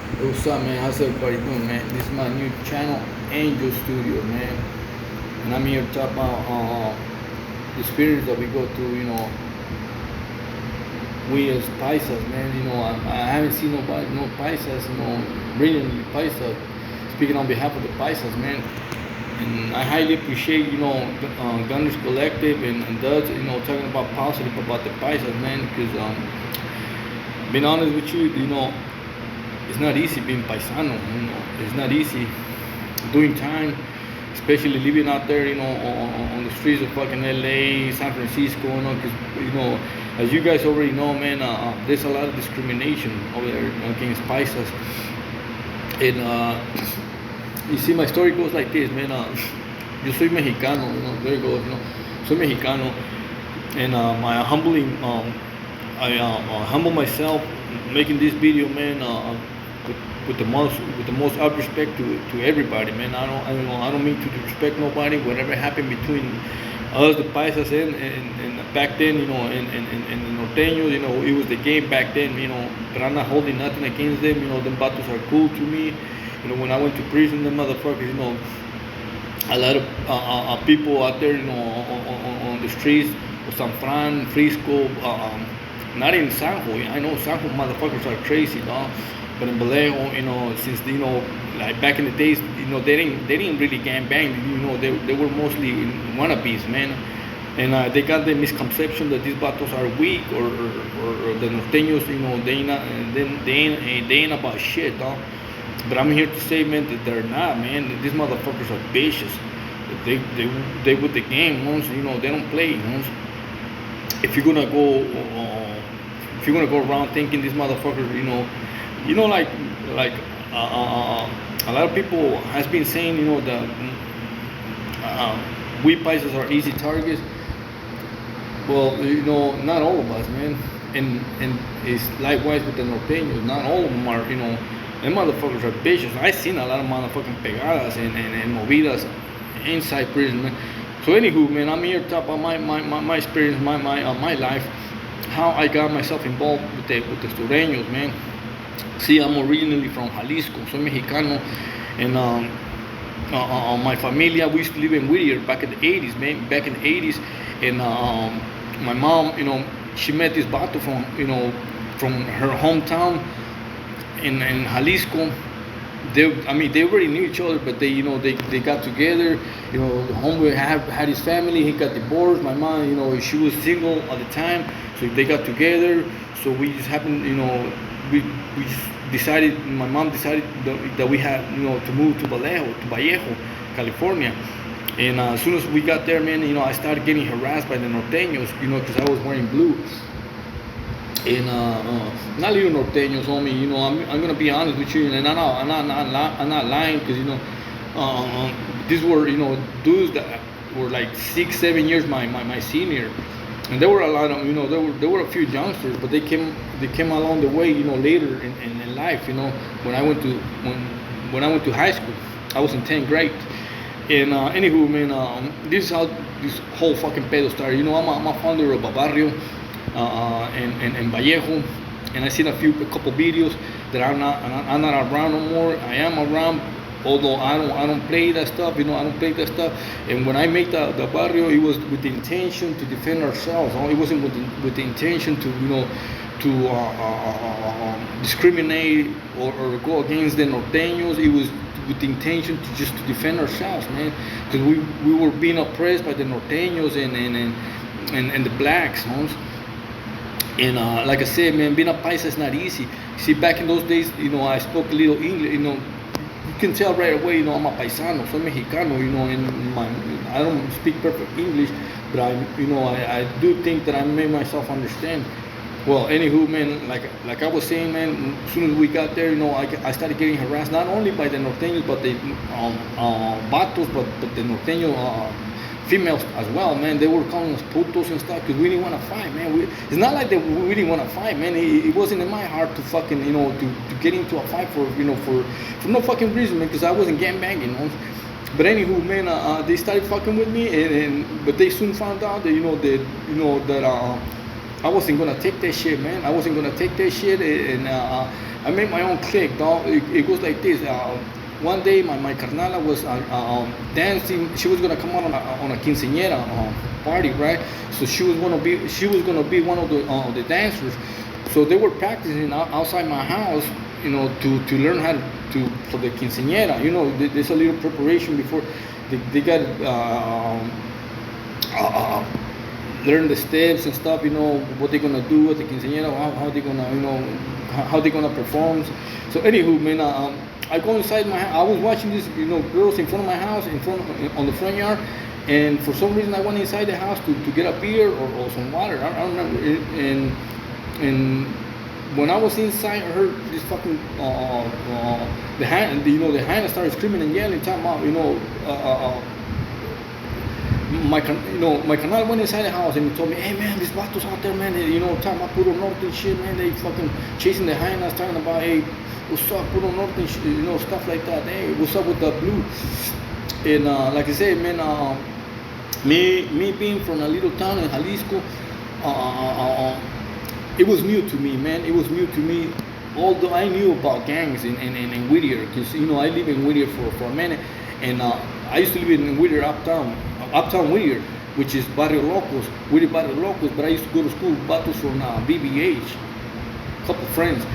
Hey, what's up, man? How's everybody doing, man? This is my new channel, Angel Studio, man. And I'm here to talk about the experience that we go through, we as Paisas, man. I haven't seen nobody, no Paisas, brilliant Paisa, speaking on behalf of the Paisas, man. And I highly appreciate, Gunners Collective and Duds, talking about positive about the Paisas, man, because, being honest with you, it's not easy being paisano. It's not easy doing time, especially living out there, on the streets of fucking LA, San Francisco, because as you guys already know, man, there's a lot of discrimination over there against paisas. And you see, my story goes like this, man. Yo soy mexicano, there it goes, soy mexicano, and my humbling, I humble myself making this video, man. With the most up respect to everybody, man. I don't mean to disrespect nobody. Whatever happened between us, the Paisas, and back then, and the Norteños, it was the game back then, But I'm not holding nothing against them. Them battles are cool to me. When I went to prison, them motherfuckers, a lot of people out there, on the streets of San Fran, Frisco, not in San Juan. I know San Juan motherfuckers are crazy, dog. But in Vallejo, since like back in the days, they didn't really gang bang. They were mostly wannabes, man. And they got the misconception that these battles are weak or the Norteños, they ain't about shit, dog. But I'm here to say, man, that they're not, man. These motherfuckers are vicious. They with the game, they don't play, If you're gonna go around thinking these motherfuckers, like a lot of people has been saying, that we Paisas are easy targets. Well, not all of us, man. And it's likewise with the Norteños. Not all of them are, them motherfuckers are vicious. I seen a lot of motherfucking pegadas and movidas inside prison, man. So anywho, man, I'm here to talk about my experience, my life, how I got myself involved with the Norteños, man. See, I'm originally from Jalisco, soy mexicano, and my familia, we used to live in Whittier back in the 80s, man, back in the 80s, and my mom, she met this vato from her hometown in Jalisco. They already knew each other, but they got together. The homeboy had his family. He got divorced. My mom, she was single at the time, so they got together. So we just happened, we decided. My mom decided that we had, to move to Vallejo, California. And as soon as we got there, man, I started getting harassed by the Norteños, because I was wearing blue. And not little Norteños, homie. I'm gonna be honest with you, and I'm not lying, because these were dudes that were like 6-7 years my senior, and there were a lot of there were a few youngsters, but they came along the way, later in life, when I went to high school. I was in 10th grade. And anywho, man, this is how this whole fucking pedo started. I'm a founder of a barrio in Vallejo, and I seen a couple videos that I'm not around no more. I am around, although I don't play that stuff. I don't play that stuff. And when I made the barrio, it was with the intention to defend ourselves. It wasn't with the intention to discriminate or go against the Norteños. It was with the intention to just to defend ourselves, man, because we were being oppressed by the Norteños and the blacks, And like I said, man, being a Paisa is not easy. See, back in those days, I spoke a little English. You can tell right away, I'm a paisano, soy mexicano. And I don't speak perfect English, but I do think that I made myself understand. Well, anywho, man, like I was saying, man, as soon as we got there, I started getting harassed, not only by the Norteños, but the vatos, but the Norteño females as well, man. They were calling us putos and stuff, because we didn't want to fight, man. It's not like that we didn't want to fight, man. It wasn't in my heart to fucking, to get into a fight for no fucking reason, man, because I wasn't gang banging, But anywho, man, they started fucking with me, but they soon found out that, that I wasn't gonna take that shit, man. I wasn't gonna take that shit, and I made my own clique, dog. It goes like this. One day, my carnala was dancing. She was gonna come out on a quinceañera party, right? So she was gonna be one of the dancers. So they were practicing outside my house, you know, to learn how to for the quinceañera. You know, there's a little preparation before they got learn the steps and stuff. You know what they're gonna do at the quinceañera, how they're gonna, you know, how they're gonna perform. So anywho, man, I go inside my house. I was watching these, you know, girls in front of my house, on the front yard, and for some reason I went inside the house to get a beer or some water. I don't remember. And when I was inside, I heard this fucking the hyena started screaming and yelling, talking about, you know, my canal went inside the house and he told me, hey man, these vatos out there, man, you know, talking about puro norte and shit, man, they fucking chasing the hyenas, talking about, hey, what's up, puro norte and shit, you know, stuff like that. Hey, what's up with the blue? And like I said, man, me being from a little town in Jalisco, it was new to me, man. It was new to me. Although I knew about gangs in Whittier, because, you know, I live in Whittier for a minute, and I used to live in Whittier uptown Whittier, which is Barrio Locos, Whittier Barrio Locos. But I used to go to school with vatos from BBH, a couple friends.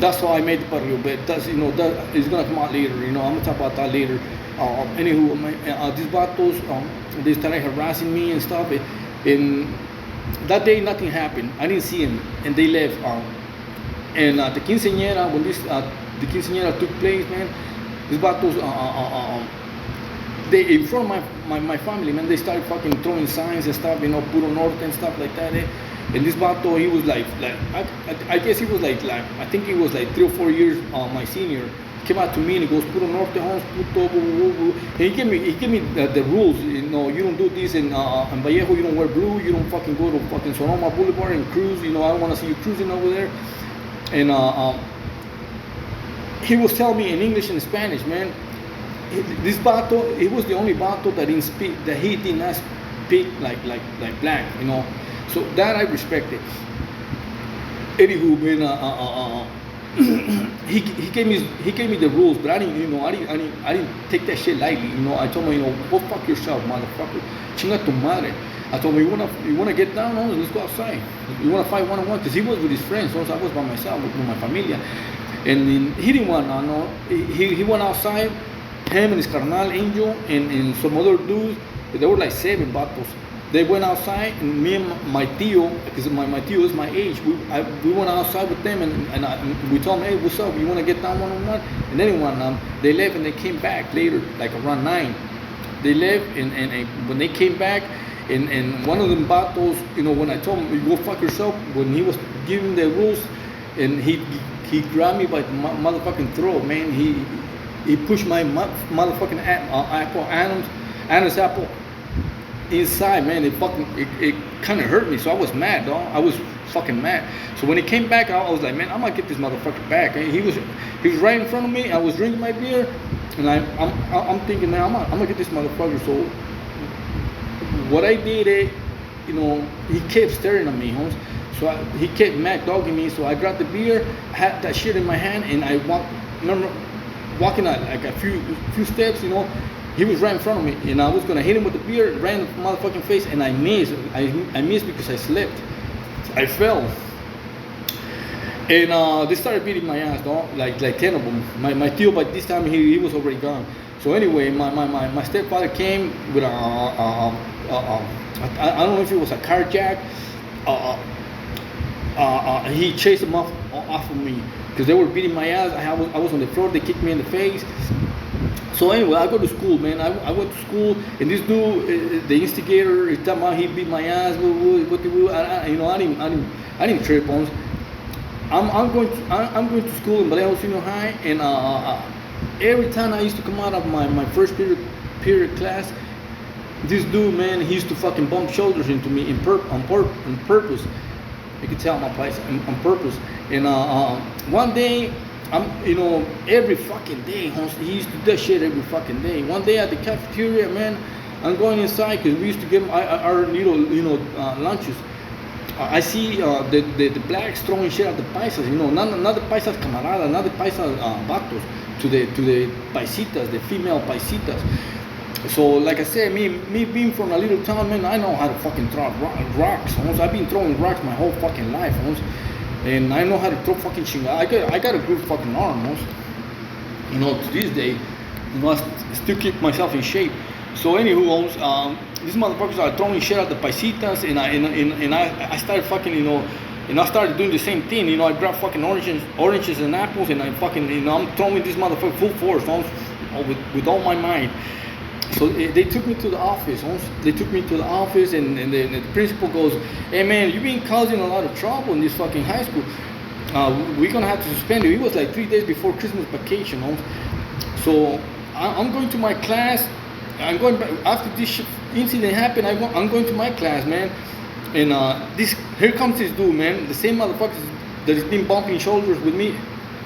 That's how I made the Barrio. But that's, you know, that is gonna come out later. You know, I'm gonna talk about that later. Anywho, these vatos, they started harassing me and stuff. And that day, nothing happened. I didn't see him, and they left. And the quinceañera, when the quinceañera took place, man, these vatos, they, in front of my family, man, they started fucking throwing signs and stuff, you know, puro norte and stuff like that. And this vato, he was like I guess he was like I think he was like 3 or 4 years my senior. Came out to me and he goes, puro norte, homes, puto, boo, boo, boo. And he gave me the rules. You know, you don't do this in Vallejo. You don't wear blue. You don't fucking go to fucking Sonoma Boulevard and cruise. You know, I don't want to see you cruising over there. And he was telling me in English and Spanish, man. This vato, he was the only vato that didn't speak, that he did not speak like black, you know. So that I respected. Anywho, man, he gave me the rules, but I didn't take that shit lightly, you know. I told him, you know, go fuck yourself, motherfucker. Chinga tu madre. I told him, you wanna get down on it? Let's go outside. You wanna fight one-on-one? Because he was with his friends, so I was by myself with my familia. And he didn't want to know. He went outside, him and his carnal Angel and some other dudes. There were like 7 vatos. They went outside, and me and my tío, because my tío is my age, we went outside with them, and we told them, hey, what's up? You want to get down one-on-one? And then they left, and they came back later, like around 9. They left, and when they came back, and one of them vatos, you know, when I told him, you go fuck yourself, when he was giving the rules, and he grabbed me by the motherfucking throat, man. He pushed my motherfucking Adam's apple inside, man. It kind of hurt me, so I was mad, dog. I was fucking mad. So when he came back, I was like, man, I'm gonna get this motherfucker back. And he was right in front of me. I was drinking my beer, and I'm thinking, man, I'm gonna get this motherfucker. So what I did, you know, he kept staring at me, Holmes. So he kept mad dogging me. So I grabbed the beer, had that shit in my hand, and I remember walking like a few steps, you know. He was right in front of me, and I was gonna hit him with the beer, right in the motherfucking face, and I missed. I missed because I slipped. I fell. And they started beating my ass, dog, like 10 of them. My tío, by this time, he was already gone. So anyway, my stepfather came with I don't know if it was a car jack. He chased them off of me because they were beating my ass. I was on the floor. They kicked me in the face. So anyway, I go to school, man. I went to school, and this dude, the instigator, he talking about he beat my ass. You know, I didn't trip on. I'm going to school in Vallejo Senior High, and every time I used to come out of my first period class, this dude, man, he used to fucking bump shoulders into me on purpose. You can tell my Paisa on purpose. And one day, you know, every fucking day, he used to do that shit every fucking day. One day at the cafeteria, man, I'm going inside because we used to give him our little, you know, lunches. I see the blacks throwing shit at the paisas, not the paisas camaradas, not the paisas vatos, to the paisitas, the female paisitas. So like I said, me being from a little town, man, I know how to fucking throw rocks. Almost. I've been throwing rocks my whole fucking life, almost. And I know how to throw fucking chinga. I got a good fucking arm, almost. To this day, I still keep myself in shape. So anywho, these motherfuckers are throwing shit at the paisitas, and I started fucking, and I started doing the same thing. I grabbed fucking oranges and apples, and I fucking, I'm throwing this motherfucker full force, with all my might. So they took me to the office. They took me to the office, and the principal goes, "Hey man, you've been causing a lot of trouble in this fucking high school. We're gonna have to suspend you." It was like 3 days before Christmas vacation. So I'm going to my class. I'm going back after this incident happened. I'm going to my class, man. And here comes this dude, man. The same motherfucker that has been bumping shoulders with me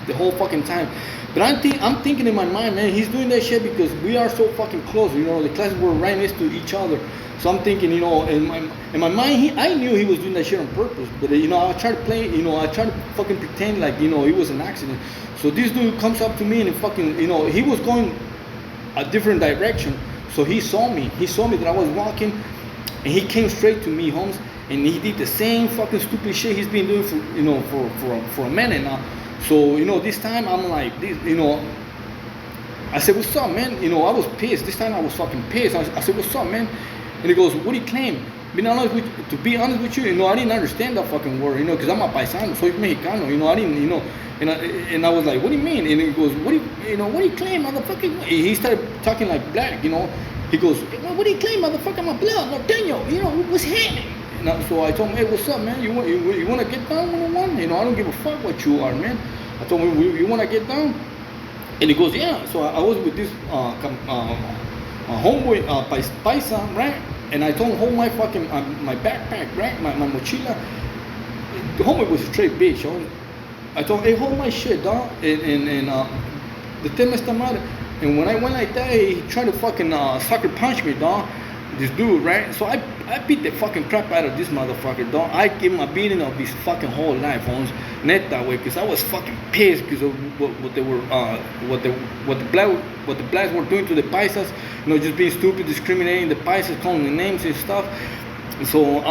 the whole fucking time. But I'm thinking in my mind, man, he's doing that shit because we are so fucking close. The classes were right next to each other. So I'm thinking, in my mind, I knew he was doing that shit on purpose. But I tried to play, I tried to fucking pretend like, it was an accident. So this dude comes up to me and fucking, he was going a different direction. So he saw me that I was walking, and he came straight to me, Holmes, and he did the same fucking stupid shit he's been doing for a minute now. So this time I'm like, I said, "What's up, man?" I was pissed. This time I was fucking pissed. I said, "What's up, man?" And he goes, "What do you claim?" To be honest with you, I didn't understand that fucking word, because I'm a paisano, soy mexicano, I didn't, and I was like, "What do you mean?" And he goes, what do you claim, motherfucker?" He started talking like black, He goes, "What do you claim, motherfucker? I'm a blood, Norteño, what's happening?" So I told him, "Hey, what's up, man? You want to get down 101? I don't give a fuck what you are, man." I told him, "You want to get down?" And he goes, "Yeah." So I was with this homeboy, Paisa, right? And I told him, "Hold my fucking, my backpack, right? My mochila." The homeboy was a straight bitch. I told him, "Hey, hold my shit, dog." And the tema esta madre. And when I went like that, he tried to fucking sucker punch me, dog. This dude, right? So I beat the fucking crap out of this motherfucker, dog. I gave him a beating of his fucking whole life, net that way, because I was fucking pissed because of what they were, what the blacks were doing to the paisas, just being stupid, discriminating the paisas, calling the names and stuff. So,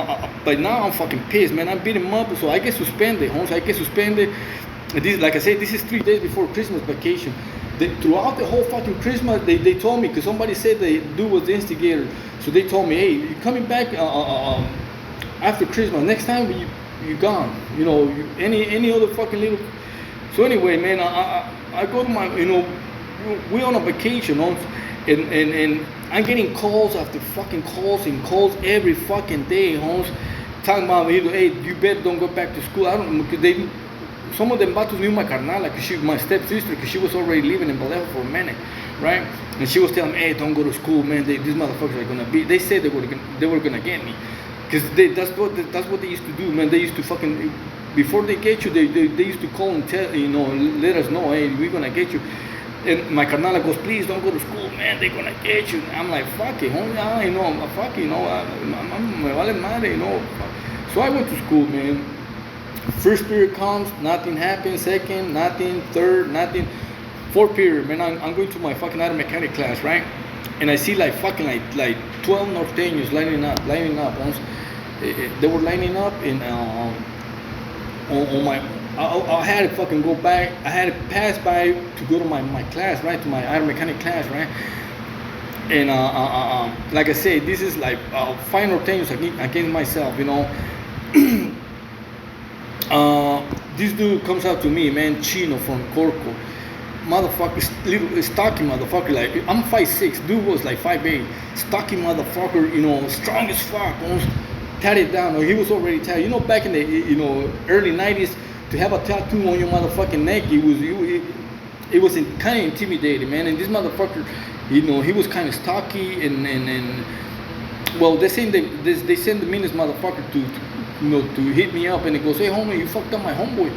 but now I'm fucking pissed, man. I beat him up, so I get suspended, I get suspended. This, like I said, this is 3 days before Christmas vacation. Throughout the whole fucking Christmas, they told me, because somebody said the dude was the instigator. So they told me, "Hey, you're coming back after Christmas. Next time you gone. Any other fucking little." So anyway, man, I go to my, we on a vacation, and I'm getting calls after fucking calls and calls every fucking day, talking about, "Hey, you better don't go back to school." I don't, because some of them vatos knew my carnala, my stepsister, because she was already living in Vallejo for a minute, right? And she was telling me, "Hey, don't go to school, man. These motherfuckers are gonna be." They said they were gonna get me, because that's what they used to do, man. They used to fucking, before they get you, they used to call and tell, let us know, "Hey, we're gonna get you." And my carnala goes, "Please don't go to school, man. They're gonna get you." I'm like, "Fuck it, homie. Fuck it, me vale madre, So I went to school, man. First period comes, nothing happens. Second, nothing. Third, nothing. Fourth period, man, I'm going to my fucking auto mechanic class, right? And I see like 12 Norteños lining up. They were lining up, and on my, I had to fucking go back. I had to pass by to go to my class, right? To my auto mechanic class, right? And like I said, this is like 5 Norteños against myself, This dude comes out to me, man, Chino from Corco. Motherfucker, little stocky motherfucker, like I'm 5'6", dude was like 5'8", stocky motherfucker, strong as fuck, tatted down, or he was already tatted. Back in the early 90s, to have a tattoo on your motherfucking neck, it was kind of intimidating, man. And this motherfucker, he was kind of stocky, and well, they send the meanest motherfucker to hit me up, and he goes, "Hey, homie, you fucked up my homeboy."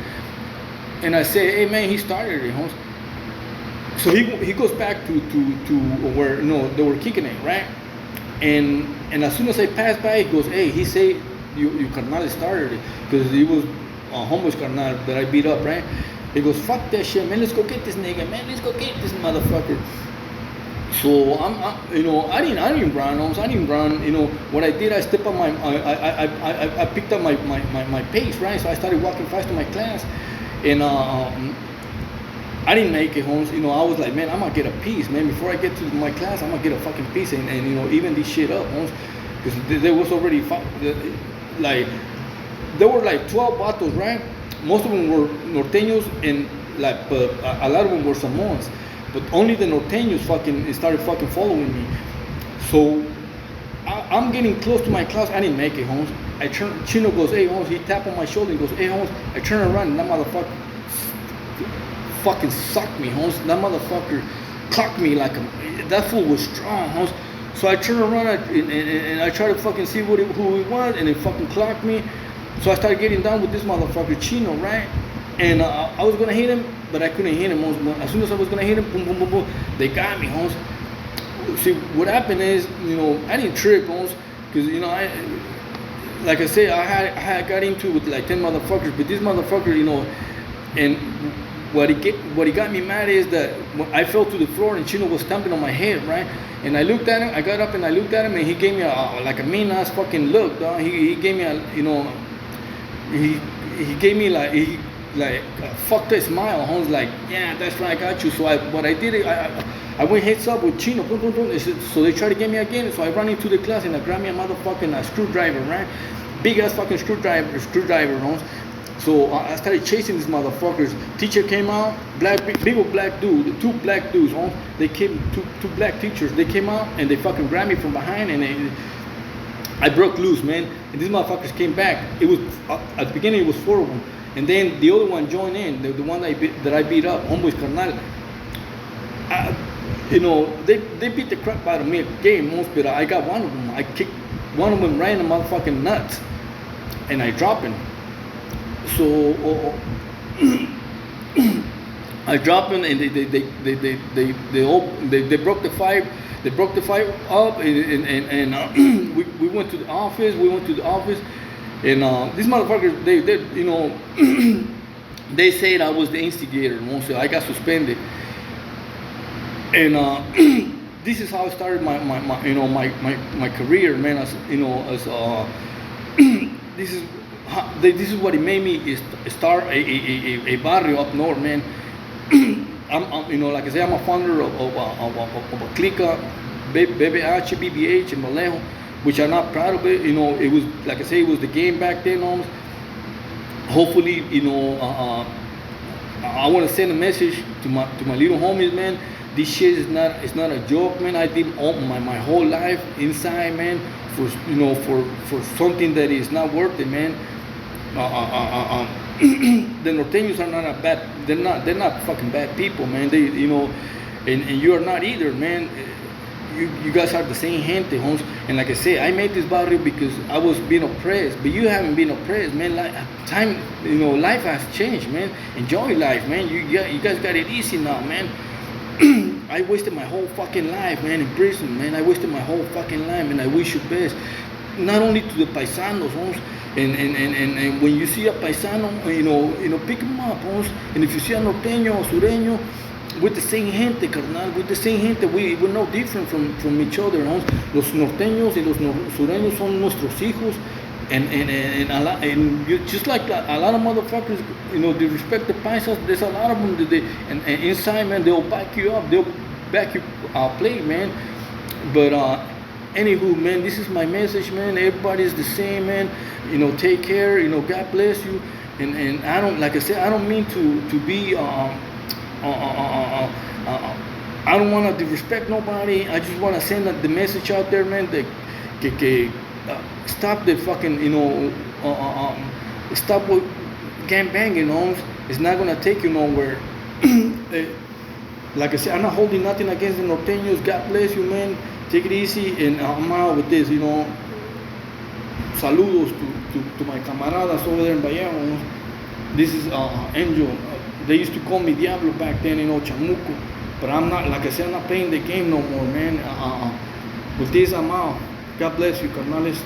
And I say, "Hey, man, he started it, homies." So he goes back to where they were kicking it, right? And as soon as I pass by, he goes, "Hey," he say, you carnal started it, because it was a homeless carnal that I beat up, right? He goes, fuck that shit, man. Let's go get this nigga, man. Let's go get this motherfucker. So I didn't run. I didn't run. What I did, I stepped on I picked up my pace, right? So I started walking fast to my class, and I didn't make it, Holmes. I was like, man, I'm gonna get a piece, man. Before I get to my class, I'm gonna get a fucking piece, and even this shit up, Holmes, because there was already like there were like 12 bottles, right? Most of them were Norteños, and but a lot of them were Samoans. But only the Norteños started following me. So I'm getting close to my class. I didn't make it, Holmes. Chino goes, hey, Holmes. He tapped on my shoulder and goes, hey, Holmes. I turn around and that motherfucker fucking sucked me, Holmes. That motherfucker clocked me that fool was strong, Holmes. So I turn around and I try to fucking see who he was, and it fucking clocked me. So I started getting down with this motherfucker Chino, right? And I was gonna hit him, but I couldn't hit him, Holmes. As soon as I was gonna hit him, boom, boom, boom, boom, they got me, Holmes. See, what happened is, I didn't trip, Holmes, because like I said, I had got into it with like 10 motherfuckers, but this motherfucker, and what he got me mad is that I fell to the floor and Chino was stomping on my head, right? And I looked at him. I got up and I looked at him, and he gave me a mean ass fucking look, dog. He gave me he gave me like a fucked up smile. Holmes, like, yeah, that's right, I got you. So what I did, I went heads up with Chino, boom, boom, boom. So they tried to get me again. So I ran into the class and I grabbed me a motherfucking screwdriver, right? Big ass fucking screwdriver, Holmes. So I started chasing these motherfuckers. Teacher came out, big old black dude, two black dudes, Holmes. They came, two black teachers. They came out and they fucking grabbed me from behind, and I broke loose, man. And these motherfuckers came back. It was at the beginning, it was 4 of them, and then the other one joined in. The one that I beat up, Homeboy's carnal. They beat the crap out of me at the game, most, but I got one of them. I kicked one of them right in the motherfucking nuts, and I dropped him. So I dropped him, and they broke the fight. They broke the fight up, and we went to the office. And these motherfuckers, they said I was the instigator. So I got suspended, and this is how I started my career, man. This is what it made me start a barrio up north, man. I'm like I say, I'm a founder of a clica, BBH, BBH, and Vallejo, which I'm not proud of it. It was, like I say, it was the game back then, almost. Hopefully, I want to send a message to my little homies, man. This shit is not a joke, man. I did my whole life inside, man, for something that is not worth it, man. The Norteños are not they're not fucking bad people, man. They, and you are not either, man. You guys are the same gente, Holmes. And like I say, I made this barrio because I was being oppressed, but you haven't been oppressed, man. Life has changed, man. Enjoy life, man. You guys got it easy now, man. I wasted my whole fucking life, man, in prison, man. I wasted my whole fucking life, and I wish you best. Not only to the paisanos, Holmes, and when you see a paisano, pick him up, Holmes. And if you see a norteño or sureño, with the same gente, carnal, with the same gente, we're no different from each other, Holmes. Los norteños y los sureños son nuestros hijos, and just like a lot of motherfuckers, they respect the paisas. There's a lot of them that and inside, man, they'll back you up, they'll back you play, man. But anywho, man, this is my message, man. Everybody's the same, man. Take care. God bless you. And I don't, like I said, I don't mean to be. I don't want to disrespect nobody. I just want to send the message out there, man. That stop the fucking, stop with gang banging, Holmes. It's not gonna take you nowhere. Like I said, I'm not holding nothing against the Norteños. God bless you, man. Take it easy, and I'm out with this, Saludos to my camaradas over there in Vallejo. This is Angel. They used to call me Diablo back then, Chamuco. But I'm not, like I said, I'm not playing the game no more, man. With this, I'm out. God bless you, carnales.